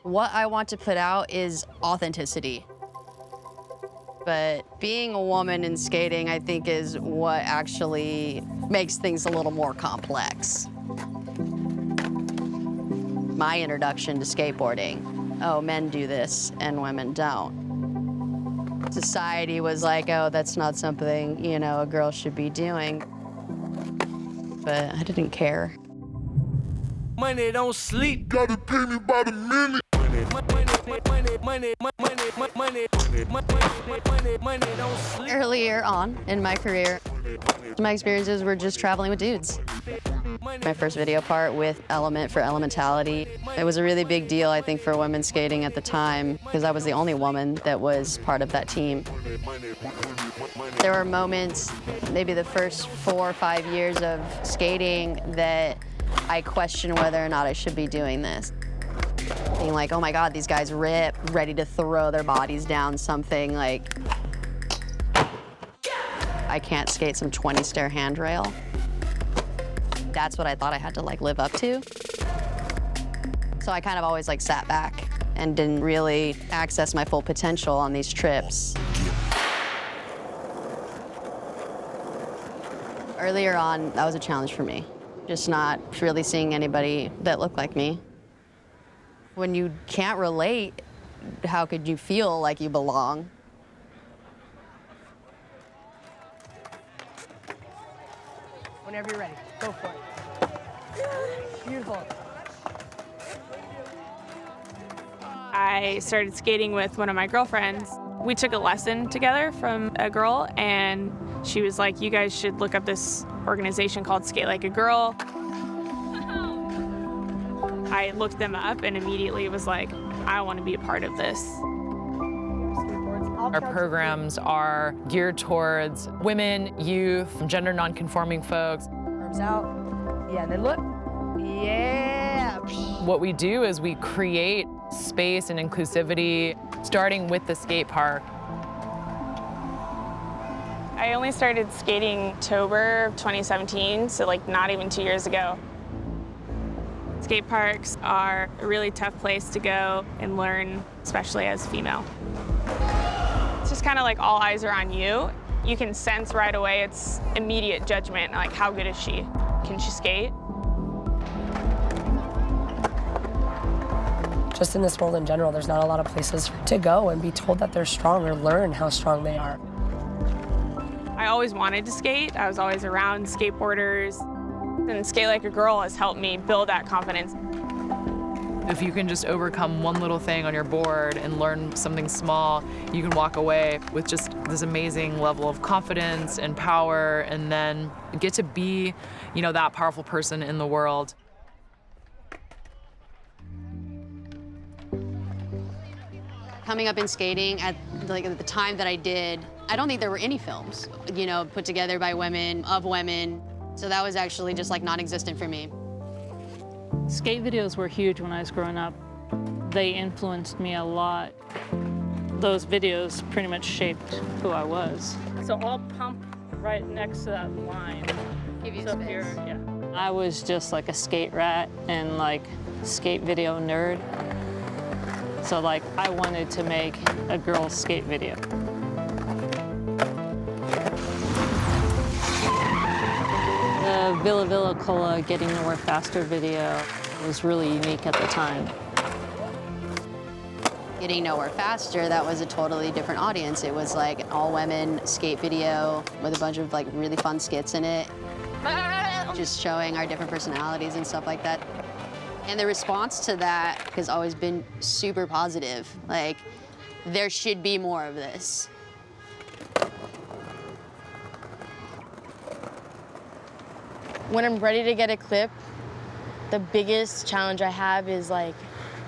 What I want to put out is authenticity. But being a woman in skating, I think, is what actually makes things a little more complex. My introduction to skateboarding, oh, men do this and women don't. Society was like, oh, that's not something, you know, a girl should be doing. But I didn't care. Money don't sleep. Gotta pay me by the minute. Money don't sleep. Earlier on in my career, my experiences were just traveling with dudes. My first video part with Element for Elementality. It was a really big deal, I think, for women skating at the time, because I was the only woman that was part of that team. There were moments, maybe the first 4 or 5 years of skating, that I questioned whether or not I should be doing this. Being like, oh my God, these guys rip, ready to throw their bodies down something, like, I can't skate some 20-stair handrail. That's what I thought I had to like live up to. So I kind of always like sat back and didn't really access my full potential on these trips. Earlier on, that was a challenge for me. Just not really seeing anybody that looked like me. When you can't relate, how could you feel like you belong? Whenever you're ready, go for it. Beautiful. I started skating with one of my girlfriends. We took a lesson together from a girl, and she was like, you guys should look up this organization called Skate Like a Girl. I looked them up and immediately was like, I want to be a part of this. Our programs are geared towards women, youth, gender non-conforming folks. Arms out. Yeah, and then look. Yeah. What we do is we create space and inclusivity, starting with the skate park. I only started skating October of 2017, so like not even 2 years ago. Skate parks are a really tough place to go and learn, especially as a female. It's just kind of like all eyes are on you. You can sense right away, it's immediate judgment, like how good is she? Can she skate? Just in this world in general, there's not a lot of places to go and be told that they're strong or learn how strong they are. I always wanted to skate. I was always around skateboarders. And Skate Like a Girl has helped me build that confidence. If you can just overcome one little thing on your board and learn something small, you can walk away with just this amazing level of confidence and power, and then get to be, you know, that powerful person in the world. Coming up in skating at the time that I did, I don't think there were any films, you know, put together by women, of women. So that was actually just like non-existent for me. Skate videos were huge when I was growing up. They influenced me a lot. Those videos pretty much shaped who I was. So I'll pump right next to that line. Give you So space. here, yeah. I was just like a skate rat and like skate video nerd. So like I wanted to make a girls' skate video. The Villa Villa Cola Getting Nowhere Faster video was really unique at the time. Getting Nowhere Faster, that was a totally different audience. It was like an all-women skate video with a bunch of like really fun skits in it. Just showing our different personalities and stuff like that. And the response to that has always been super positive. Like, there should be more of this. When I'm ready to get a clip, the biggest challenge I have is like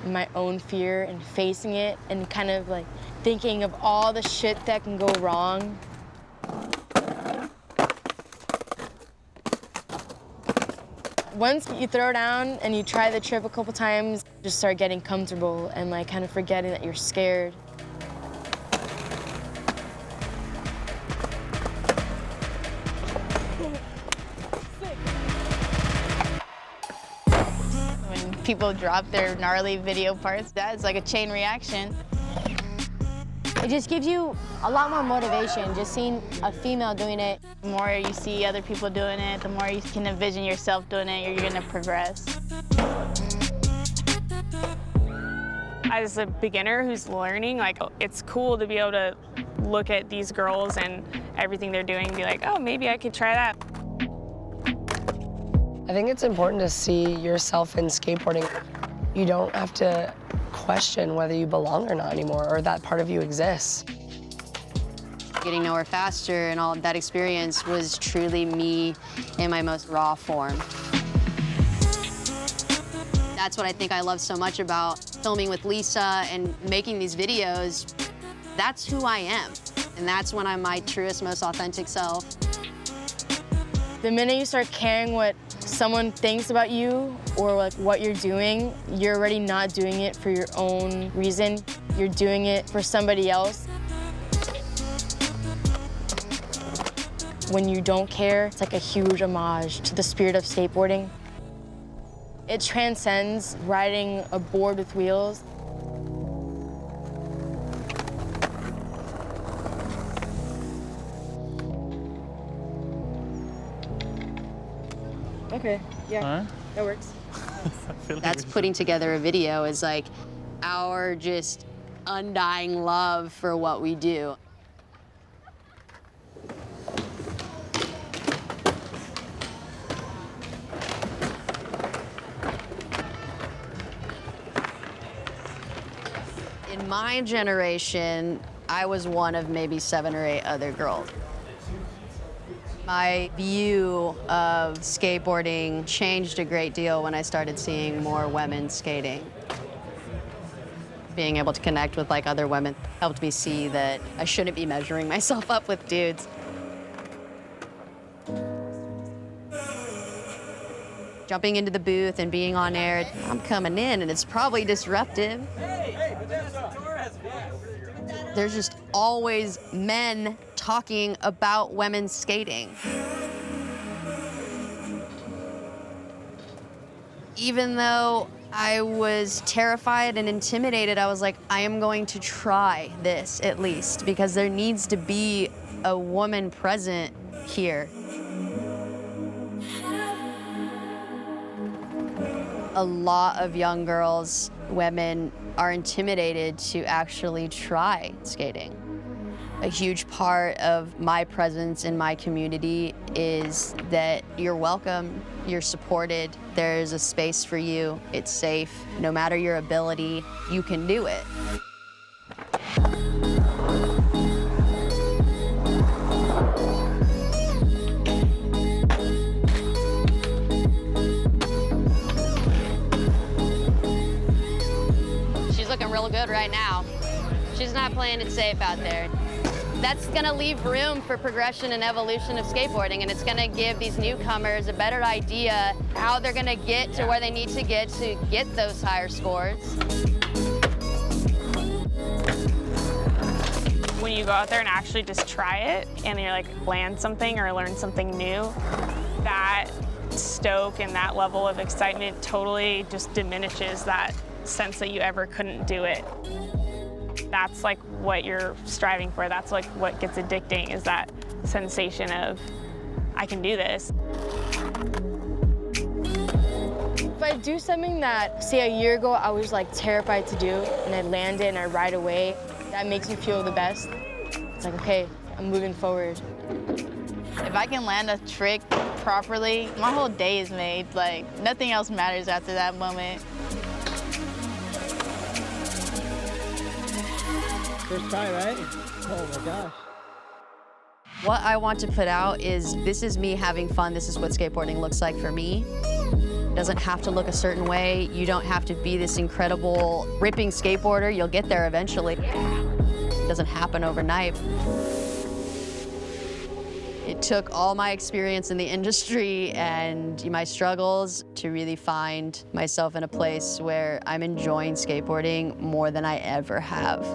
my own fear and facing it and kind of like thinking of all the shit that can go wrong. Once you throw down and you try the trip a couple times, just start getting comfortable and like kind of forgetting that you're scared. When people drop their gnarly video parts. That's like a chain reaction. It just gives you a lot more motivation, just seeing a female doing it. The more you see other people doing it, the more you can envision yourself doing it, you're gonna progress. As a beginner who's learning, like, it's cool to be able to look at these girls and everything they're doing and be like, oh, maybe I could try that. I think it's important to see yourself in skateboarding. You don't have to question whether you belong or not anymore, or that part of you exists. Getting nowhere faster and all of that experience was truly me in my most raw form. That's what I think I love so much about filming with Lisa and making these videos. That's who I am, and that's when I'm my truest, most authentic self. The minute you start caring what someone thinks about you or like what you're doing, you're already not doing it for your own reason. You're doing it for somebody else. When you don't care, it's like a huge homage to the spirit of skateboarding. It transcends riding a board with wheels. Okay, yeah, that works. That's putting together a video is like our just undying love for what we do. In my generation, I was one of maybe 7 or 8 other girls. My view of skateboarding changed a great deal when I started seeing more women skating. Being able to connect with like other women helped me see that I shouldn't be measuring myself up with dudes. Jumping into the booth and being on air, I'm coming in and it's probably disruptive. Hey, Vanessa Torres. There's just always men talking about women skating. Even though I was terrified and intimidated, I was like, I am going to try this at least, because there needs to be a woman present here. A lot of young girls, women, are intimidated to actually try skating. A huge part of my presence in my community is that you're welcome, you're supported, there's a space for you, it's safe. No matter your ability, you can do it. She's looking real good right now. She's not playing it safe out there. That's gonna leave room for progression and evolution of skateboarding, and it's gonna give these newcomers a better idea how they're gonna get to where they need to get those higher scores. When you go out there and actually just try it, and you're like, land something or learn something new, that stoke and that level of excitement totally just diminishes that sense that you ever couldn't do it. That's like what you're striving for. That's like what gets addicting, is that sensation of, I can do this. If I do something that, say a year ago, I was like terrified to do, and I land it and I ride away, that makes me feel the best. It's like, okay, I'm moving forward. If I can land a trick properly, my whole day is made. Like, nothing else matters after that moment. First try, right? Oh my gosh. What I want to put out is, this is me having fun. This is what skateboarding looks like for me. It doesn't have to look a certain way. You don't have to be this incredible ripping skateboarder. You'll get there eventually. It doesn't happen overnight. It took all my experience in the industry and my struggles to really find myself in a place where I'm enjoying skateboarding more than I ever have.